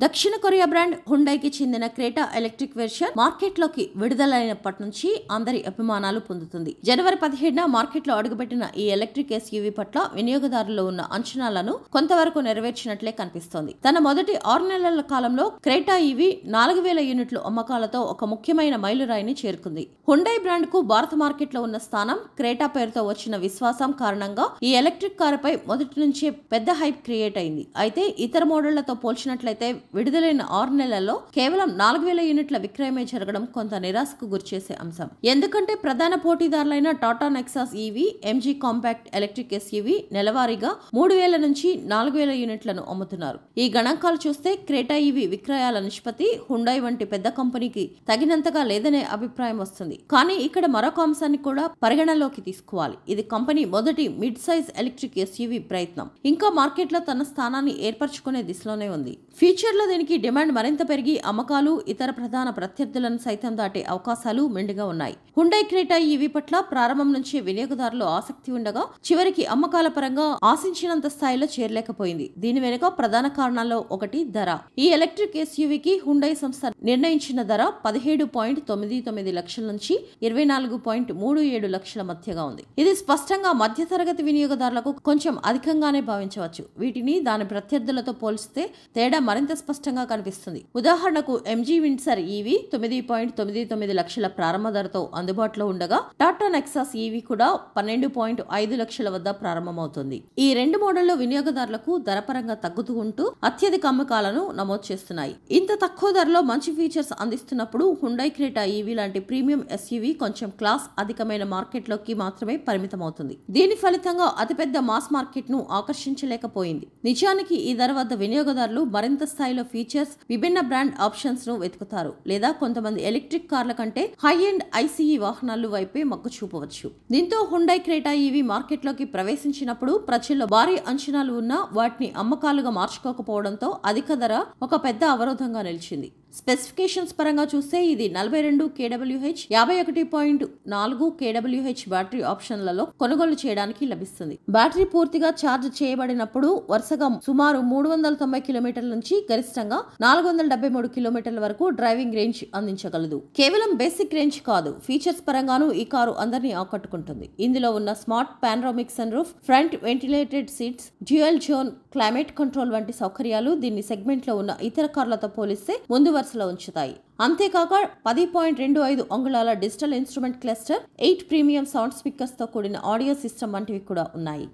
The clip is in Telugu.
దక్షిణ కొరియా బ్రాండ్ హుండైకి చెందిన క్రేటా ఎలక్ట్రిక్ వెర్షన్ మార్కెట్లోకి విడుదలైనప్పటి నుంచి అందరి అభిమానాలు పొందుతుంది. జనవరి 17న మార్కెట్లో అడుగుపెట్టిన ఈ ఎలక్ట్రిక్ ఎస్యూవీ పట్ల వినియోగదారుల్లో ఉన్న అంచనాలను కొంతవరకు నెరవేర్చినట్లే కనిపిస్తోంది. తన మొదటి 6 నెలల కాలంలో క్రేటా ఈవీ 4000 యూనిట్లు అమ్మకాలతో ఒక ముఖ్యమైన మైలురాయిని చేరుకుంది. హుండై బ్రాండ్ కు భారత మార్కెట్లో ఉన్న స్థానం, క్రేటా పేరుతో వచ్చిన విశ్వాసం కారణంగా ఈ ఎలక్ట్రిక్ కారుపై మొదటి నుంచే పెద్ద హైప్ క్రియేట్ అయింది. అయితే ఇతర మోడళ్లతో పోల్చినట్లయితే విడుదలైన 6 నెలల్లో కేవలం 4000 యూనిట్ల విక్రయమే జరగడం కొంత నిరాశకు గురిచేసే అంశం. ఎందుకంటే ప్రధాన పోటీదారులైన Tata Nexon EV, MG compact electric SUV నెలవారీగా 3000 నుంచి 4000 యూనిట్లను అమ్ముతున్నారు. ఈ గణాంకాలు చూస్తే క్రేటా ఈవీ విక్రయాల నిష్పత్తి హుండై వంటి పెద్ద కంపెనీకి తగినంతగా లేదనే అభిప్రాయం వస్తుంది. కానీ ఇక్కడ మరొక అంశాన్ని కూడా పరిగణలోకి తీసుకోవాలి. ఇది కంపెనీ మొదటి మిడ్ సైజ్ ఎలక్ట్రిక్ ఎస్యూవీ ప్రయత్నం. ఇంకా మార్కెట్లో తన స్థానాన్ని ఏర్పరచుకునే దిశలోనే ఉంది. ఫ్యూచర్లో దీనికి డిమాండ్ మరింత పెరిగి అమ్మకాలు ఇతర ప్రధాన ప్రత్యర్థులను సైతం దాటే అవకాశాలు మెండుగా ఉన్నాయి. హుండై క్రేటా ఈవీ పట్ల ప్రారంభం నుంచే వినియోగదారులు ఆసక్తి ఉండగా చివరికి అమ్మకాల పరంగా ఆశించినంత స్థాయిలో చేరలేకపోయింది. దీని వెనుక ప్రధాన కారణాల్లో ఒకటి ధర. ఈ ఎలక్ట్రిక్ ఎస్యూవీకి హుండై సంస్థ నిర్ణయించిన ధర 17.99 లక్షల నుంచి 24.37 లక్షల మధ్యగా ఉంది. ఇది స్పష్టంగా మధ్యతరగతి వినియోగదారులకు కొంచెం అధికంగానే భావించవచ్చు. వీటిని దాని ప్రత్యర్థులతో పోలిస్తే తేడా మరింత స్పష్టంగా కనిపిస్తుంది. ఉదాహరణకు ఎంజీ విండ్సర్ ఈవీ 9.99 లక్షల ప్రారంభ ధరతో అందుబాటులో ఉండగా టాటా నెక్సాస్ ఈవీ కూడా 12.5 లక్షల వద్ద ప్రారంభమవుతుంది. ఈ రెండు మోడళ్లు వినియోగదారులకు ధరపరంగా తగ్గుతూ ఉంటూ అత్యధిక అమ్మకాలను నమోదు చేస్తున్నాయి. ఇంత తక్కువ ధరలో మంచి ఫీచర్స్ అందిస్తున్నప్పుడు హుండై క్రేటా ఈవీ లాంటి ప్రీమియం ఎస్యూవీ కొంచెం క్లాస్ అధికమైన మార్కెట్లోకి మాత్రమే పరిమితమవుతుంది. దీని ఫలితంగా అతిపెద్ద మాస్ మార్కెట్ ను ఆకర్షించలేకపోయింది. నిజానికి ఈ ధర వద్ద వినియోగదారులు మరింత స్థాయిలో ఫీచర్స్, విభిన్న బ్రాండ్ ఆప్షన్స్ ను వెతుకుతారు. లేదా కొంతమంది ఎలక్ట్రిక్ కార్ల కంటే హై ఎండ్ ఐసీఈ వాహనాలు వైపే మొగ్గు చూపవచ్చు. దీంతో హుండై క్రేటా ఈవీ మార్కెట్లోకి ప్రవేశించినప్పుడు ప్రజల్లో భారీ అంచనాలు ఉన్నా వాటిని అమ్మకాలుగా మార్చుకోకపోవడంతో అధిక ధర ఒక పెద్ద అవరోధంగా నిలిచింది. స్పెసిఫికేషన్స్ పరంగా చూస్తే ఇది 42 kWh, 51.4 kWh బ్యాటరీ ఆప్షన్లలో కొనుగోలు చేయడానికి లభిస్తుంది. బ్యాటరీ పూర్తిగా ఛార్జ్ చేయబడినప్పుడు వరుసగా సుమారు 390 కిలోమీటర్ల నుంచి గరిష్టంగా 473 కిలోమీటర్ల వరకు డ్రైవింగ్ రేంజ్ అందించగలదు. కేవలం బేసిక్ రేంజ్ కాదు, ఫీచర్స్ పరంగానూ ఈ కారు అందరినీ ఆకట్టుకుంటుంది. ఇందులో ఉన్న smart panoramic sunroof, front ventilated seats, dual zone climate control వంటి సౌకర్యాలు దీన్ని సెగ్మెంట్ లో ఉన్న ఇతర కార్లతో పోలిస్తే ముందు వరుసలో ఉంచుతాయి. అంతేకాక 10.25 అంగుళాల digital instrument cluster, 8 premium sound speakers తో కూడిన ఆడియో సిస్టమ్ వంటివి కూడా ఉన్నాయి.